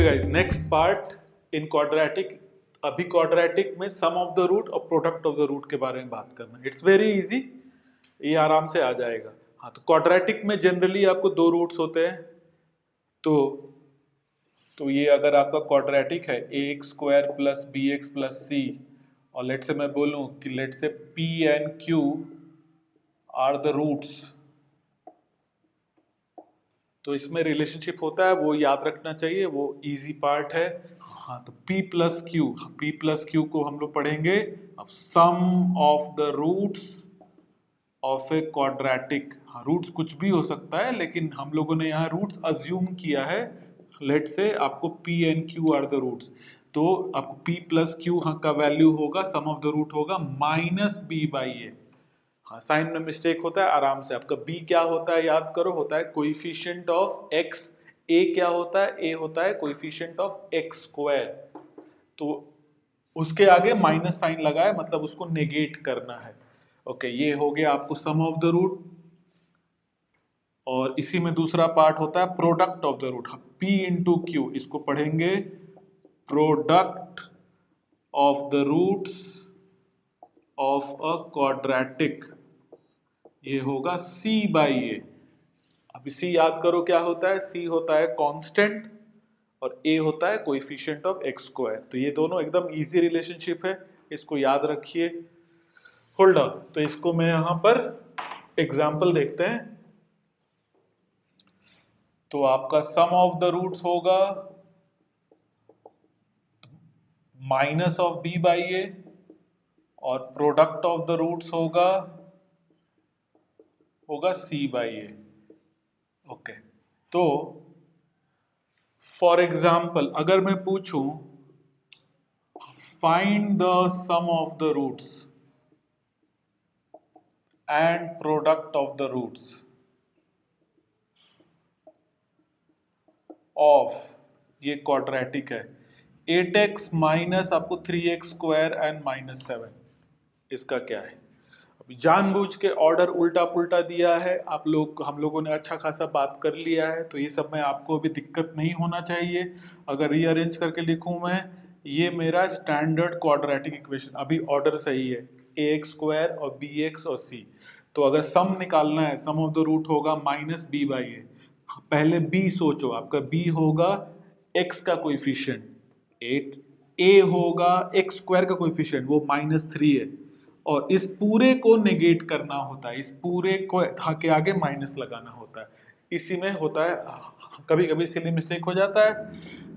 Okay guys, next part in quadratic. अभी quadratic में सम of the root और product of the root के बारे में बात करना है। इट्स वेरी इजी, ये आराम से आ जाएगा। हाँ, तो क्वाड्रेटिक में जनरली आपको दो रूट्स होते हैं। तो ये अगर आपका क्वाड्रेटिक है A X square plus B X plus C, और लेट से मैं बोलूं कि let's say P and Q are the roots, तो इसमें रिलेशनशिप होता है, वो याद रखना चाहिए, वो इजी पार्ट है। हाँ, तो P प्लस क्यू को हम लोग पढ़ेंगे अब sum of the roots of a quadratic. हाँ, रूट्स कुछ भी हो सकता है, लेकिन हम लोगों ने यहाँ रूट्स अज्यूम किया है। लेट से आपको P and Q are the roots, तो आपको P प्लस क्यू का वैल्यू होगा, सम ऑफ द रूट होगा माइनस बी बाई ए। हाँ, साइन में मिस्टेक होता है, आराम से आपका b क्या होता है याद करो, होता है कोएफिशिएंट ऑफ x। a क्या होता है, a होता है कोएफिशिएंट ऑफ x स्क्वायर। तो उसके आगे माइनस साइन लगा है, मतलब उसको नेगेट करना है। ओके, ये हो गया आपको सम ऑफ द रूट। और इसी में दूसरा पार्ट होता है product of the root. p into Q, इसको पढ़ेंगे product of the roots of a quadratic, ये होगा c बाई ए। अभी c याद करो क्या होता है, c होता है कांस्टेंट और a होता है कोएफिशिएंट ऑफ x स्क्वायर। तो ये दोनों एकदम इजी रिलेशनशिप है, इसको याद रखिए। होल्ड अप, तो इसको मैं यहां पर एग्जांपल देखते हैं। तो आपका सम ऑफ द रूट्स होगा minus of b by A, और प्रोडक्ट ऑफ द रूट्स होगा c बाई ए। ओके, तो फॉर एग्जाम्पल अगर मैं पूछूं find the sum of the roots and product of the roots of, ये quadratic है, 8x minus आपको 3x स्क्वायर एंड माइनस 7, इसका क्या है। अभी जानबूझ के ऑर्डर उल्टा पुल्टा दिया है, हम लोगों ने अच्छा खासा बात कर लिया है, तो ये सब में आपको अभी दिक्कत नहीं होना चाहिए। अगर रीअरेंज करके लिखूं मैं, ये मेरा स्टैंडर्ड क्वाड्रेटिक इक्वेशन, अभी ऑर्डर सही है, ax स्क्वायर और bx और c। तो अगर सम निकालना है, सम ऑफ द रूट होगा माइनस b बाई ए। पहले b सोचो, आपका b होगा x का कोएफिशिएंट 8, a होगा x स्क्वायर का कोएफिशिएंट, वो -3 है, और इस पूरे को नेगेट करना होता है, इस पूरे को के आगे माइनस लगाना होता है। इसी में होता है कभी कभी सिली मिस्टेक हो जाता है।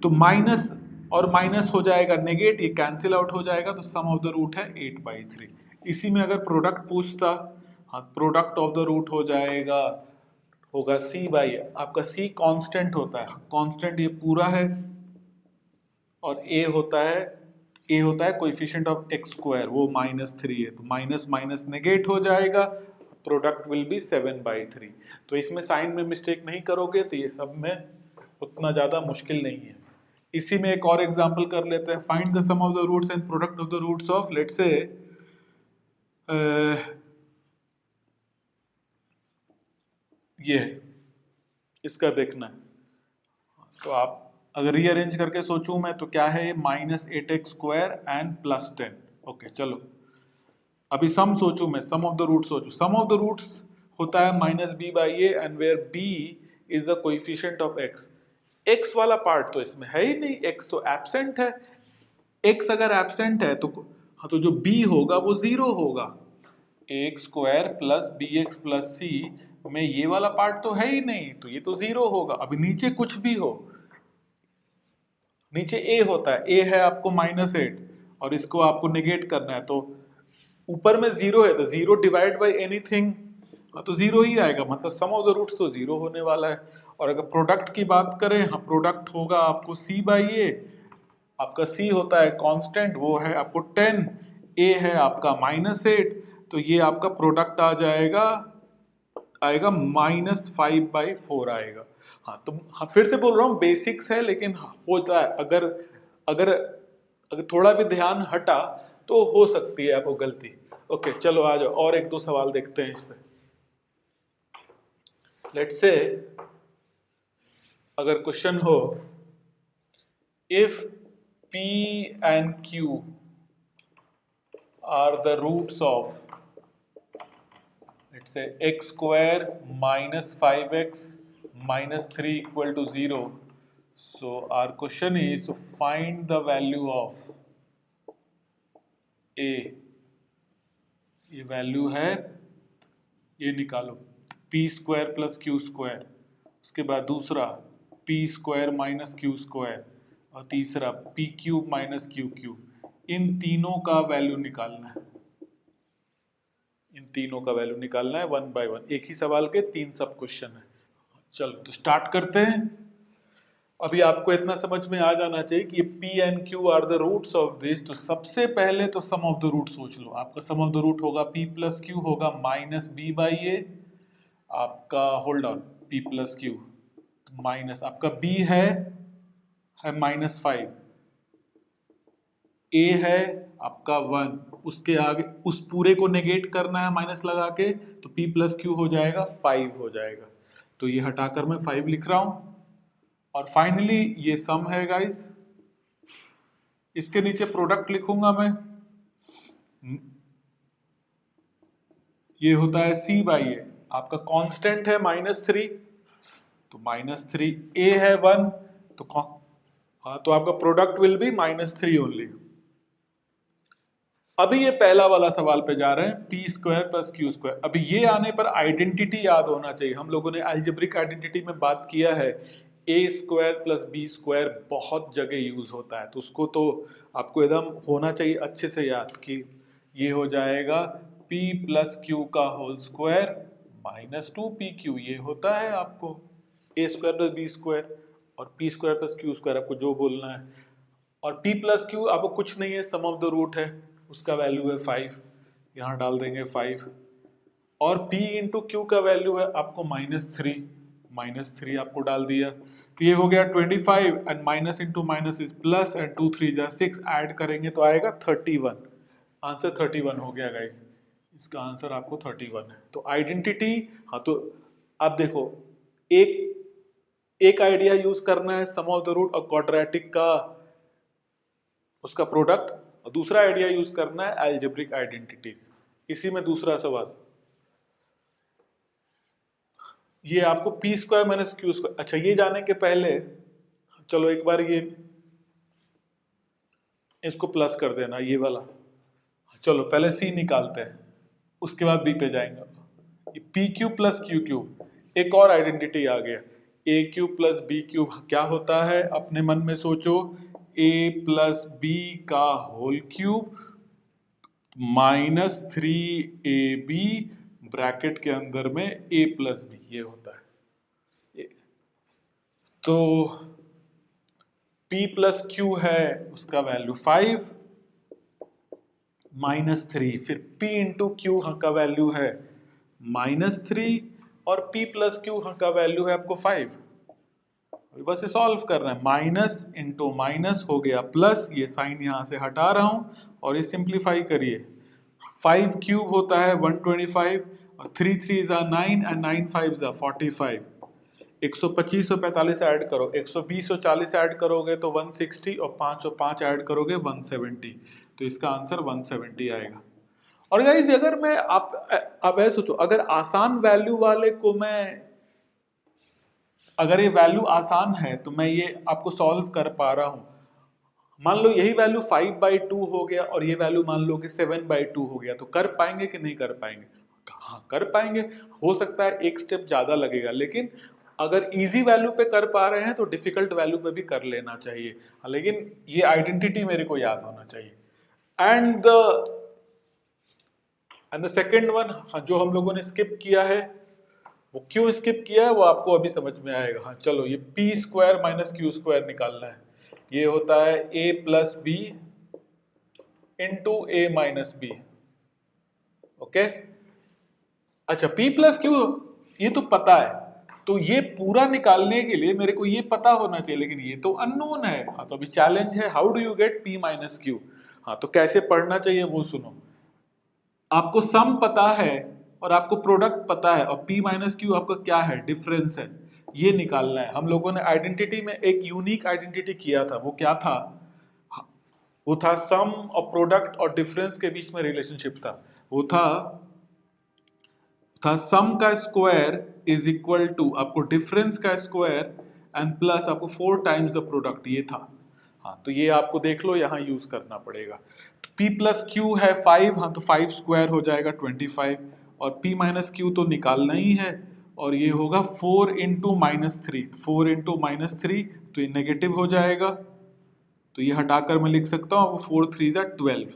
तो माइनस और माइनस हो जाएगा नेगेट, ये कैंसिल आउट हो जाएगा, तो सम ऑफ द रूट है 8/3। इसी में अगर प्रोडक्ट पूछता, हाँ, प्रोडक्ट ऑफ द रूट हो जाएगा, होगा c बाई, आपका c कांस्टेंट होता है, कांस्टेंट ये पूरा है, और a होता है कोएफिशिएंट ऑफ x स्क्वायर, वो -3 है, तो माइनस माइनस नेगेट हो जाएगा, प्रोडक्ट विल बी 7/3। तो इसमें साइन में मिस्टेक नहीं करोगे तो ये सब में उतना ज्यादा मुश्किल नहीं है। इसी में एक और एग्जांपल कर लेते हैं, find the sum of the roots and product of the roots of, let's say ये इसका देखना है। तो आप अगर रीअरेंज करके सोचूं मैं, तो क्या है, -8x स्क्वायर एंड +10। ओके, चलो अभी सम सोचूं मैं, सम ऑफ द रूट सोचूं। सम ऑफ द रूट्स होता है -b by A, and where b is the coefficient of x। x वाला पार्ट तो इसमें है ही नहीं, x तो एब्सेंट है। x अगर एब्सेंट है तो हाँ, तो जो b होगा वो 0 होगा। ax square plus bx plus c में ये वाला पार्ट तो है ही नहीं, तो ये तो 0 होगा। अभी नीचे कुछ भी हो, नीचे a होता है, a है आपको -8, और इसको आपको नेगेट करना है, तो ऊपर में 0 है, तो 0 डिवाइड बाई एनीथिंग, तो 0 ही आएगा, मतलब सम ऑफ द रूट्स तो 0 होने वाला है। और अगर प्रोडक्ट की बात करें, हाँ, प्रोडक्ट होगा आपको c बाई ए, आपका c होता है कांस्टेंट, वो है आपको 10, a है आपका -8, तो ये आपका प्रोडक्ट आ जाएगा, आएगा -5/4 आएगा। हाँ, तो हाँ, फिर से बोल रहा हूँ बेसिक्स है, लेकिन होता है, अगर अगर अगर थोड़ा भी ध्यान हटा तो हो सकती है आपको गलती। ओके, चलो आ जाओ, और एक दो सवाल देखते हैं इस पे। लेट्स से अगर क्वेश्चन हो if P and Q are the roots of, let's say, x square minus 5x minus 3 equal to 0. So our question is to find the value of a. ये वैल्यू है, ये निकालो, P square plus Q square, उसके बाद दूसरा P square minus Q square, और तीसरा P cube minus Q cube. इन तीनों का वैल्यू निकालना है, इन तीनों का वैल्यू निकालना है वन बाय वन। एक ही सवाल के 3 सब क्वेश्चन है। चलो तो स्टार्ट करते हैं। अभी आपको इतना समझ में आ जाना चाहिए कि P and Q are the roots of this. तो सबसे पहले तो सम ऑफ द रूट सोच लो। आपका सम ऑफ द रूट होगा P प्लस क्यू होगा माइनस बी बाई ए, आपका hold on P plus Q minus आपका B है माइनस 5, A है आपका 1, उसके आगे उस पूरे को नेगेट करना है माइनस लगा के, तो P प्लस क्यू हो जाएगा 5 हो जाएगा। तो ये हटाकर मैं 5 लिख रहा हूं। और फाइनली ये सम है गाइस, इसके नीचे प्रोडक्ट लिखूंगा मैं, ये होता है C बाई ए। आपका कांस्टेंट है -3, तो -3, A है 1, तो हाँ, तो आपका प्रोडक्ट विल बी -3 ओनली। अभी ये पहला वाला सवाल पे जा रहे हैं, P square plus Q square. अभी ये आने पर आइडेंटिटी याद होना चाहिए। हम लोगों ने अलजेब्रिक आइडेंटिटी में बात किया है, ए स्क्वायर प्लस बी स्क्वायर बहुत जगह यूज होता है, तो उसको तो आपको एकदम होना चाहिए अच्छे से याद कि ये हो जाएगा p प्लस क्यू का होल स्क्वायर माइनस 2pq। ये होता है आपको ए स्क्वायर प्लस बी स्क्वायर, और p square plus Q square आपको जो बोलना है। और p प्लस क्यू आपको कुछ नहीं है, सम ऑफ द रूट है, उसका वैल्यू है 5, यहां डाल देंगे 5। और p इंटू क्यू का वैल्यू है आपको -3 आपको डाल दिया। तो ये हो गया 25, and minus into minus is plus, and 2 3 जा 6, ऐड करेंगे तो आएगा 31। आंसर 31 हो गया गाइस, इसका आंसर आपको 31 है। तो आइडेंटिटी, हाँ, तो आप देखो, एक आइडिया यूज करना है सम ऑफ द रूट और क्वाड्रेटिक का उसका प्रोडक्ट, और दूसरा आइडिया यूज करना है अलजेब्रिक आइडेंटिटीज। इसी में दूसरा सवाल, ये आपको P square minus Q square. अच्छा, ये जाने के पहले चलो एक बार ये इसको प्लस कर देना, ये वाला। चलो पहले सी निकालते हैं, उसके बाद बी पे जाएंगे। P Q plus Q cube, एक और आइडेंटिटी आ गया, ए क्यूब प्लस बी क्यूब क्या होता है, अपने मन में सोचो, ए प्लस बी का होल क्यूब -3ab ब्रैकेट के अंदर में a प्लस बी, ये होता है। तो p प्लस क्यू है, उसका वैल्यू 5 -3, फिर p इंटू क्यू का वैल्यू है -3, और p प्लस क्यू का वैल्यू है आपको 5। बस ये सॉल्व कर रहे हैं, माइनस इंटू माइनस हो गया प्लस, ये साइन यहां से हटा रहा हूं, और ये सिंप्लीफाई करिए। 5 क्यूब होता है 125, और 3 3 9, एंड 9 5 45। 125 और 45 ऐड करो, 120 और 40 ऐड करोगे तो 160, और 5 और 5 ऐड करोगे 170। तो इसका आंसर 170 आएगा। और गाइस अगर मैं आप ऐसे सोचो, अगर आसान वैल्यू वाले को मैं, अगर ये वैल्यू आसान है तो मैं ये आपको सॉल्व कर पा रहा हूं। मान लो यही वैल्यू 5/2 हो गया, और ये वैल्यू मान लो कि 7/2 हो गया, तो कर पाएंगे कि नहीं कर पाएंगे? हाँ, कर पाएंगे। हो सकता है एक स्टेप ज्यादा लगेगा, लेकिन अगर इजी वैल्यू पे कर पा रहे हैं तो डिफिकल्ट वैल्यू पे भी कर लेना चाहिए। लेकिन ये आइडेंटिटी मेरे को याद होना चाहिए। एंड द सेकेंड वन, जो हम लोगों ने स्किप किया है, वो क्यों स्किप किया है वो आपको अभी समझ में आएगा। हाँ चलो, ये P square minus Q square निकालना है। ये होता है a plus B into A minus B. Okay, अच्छा, p प्लस क्यू ये तो पता है, तो ये पूरा निकालने के लिए मेरे को ये पता होना चाहिए, लेकिन ये तो अननोन है। हाँ, तो अभी चैलेंज है, how do you get p minus Q. हाँ, तो कैसे पढ़ना चाहिए वो सुनो। आपको सम पता है और आपको प्रोडक्ट पता है, और p माइनस क्यू आपका क्या है, डिफरेंस है। ये निकालना है। हम लोगों ने आइडेंटिटी में एक यूनिक आइडेंटिटी किया था, वो क्या था? वो था सम और प्रोडक्ट और डिफरेंस के बीच में रिलेशनशिप था। वो था सम का स्क्वायर इज इक्वल टू आपको डिफरेंस का स्क्वायर एंड प्लस आपको 4 टाइम्स द प्रोडक्ट, ये था। हाँ, तो ये आपको देख लो यहाँ यूज करना पड़ेगा। तो P प्लस क्यू है 5, हाँ तो 5 स्क्वायर हो जाएगा 25, और P माइनस क्यू तो निकालना ही है, और ये होगा 4 into minus three, 4 into minus three, तो ये नेगेटिव हो जाएगा, तो ये हटाकर मैं लिख सकता हूँ 4 3 जा 12।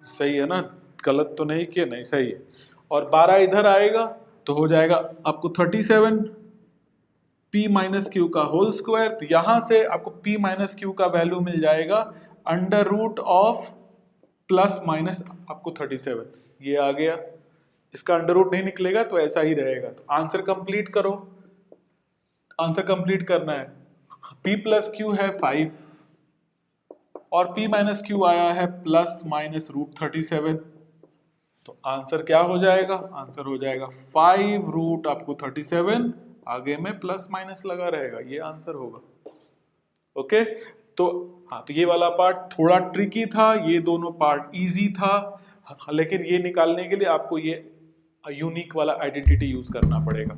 सही है ना? गलत तो नहीं किया? नहीं, सही है। और 12 इधर आएगा तो हो जाएगा आपको 37 P माइनस क्यू का होल स्क्वायर। तो यहां से आपको P माइनस क्यू का वैल्यू मिल जाएगा under root of plus minus आपको 37, ये आ गया। इसका अंडर रूट नहीं निकलेगा तो ऐसा ही रहेगा। तो आंसर कंप्लीट करो, आंसर कंप्लीट करना है। P प्लस क्यू है 5 और P माइनस क्यू आया है प्लस माइनस रूट 37, तो आंसर क्या हो जाएगा? आंसर हो जाएगा 5 रूट आपको 37, आगे में प्लस माइनस लगा रहेगा, ये आंसर होगा। ओके, तो हाँ, तो ये वाला पार्ट थोड़ा ट्रिकी था, ये दोनों पार्ट इजी था। हाँ, लेकिन ये निकालने के लिए आपको ये यूनिक वाला आइडेंटिटी यूज करना पड़ेगा।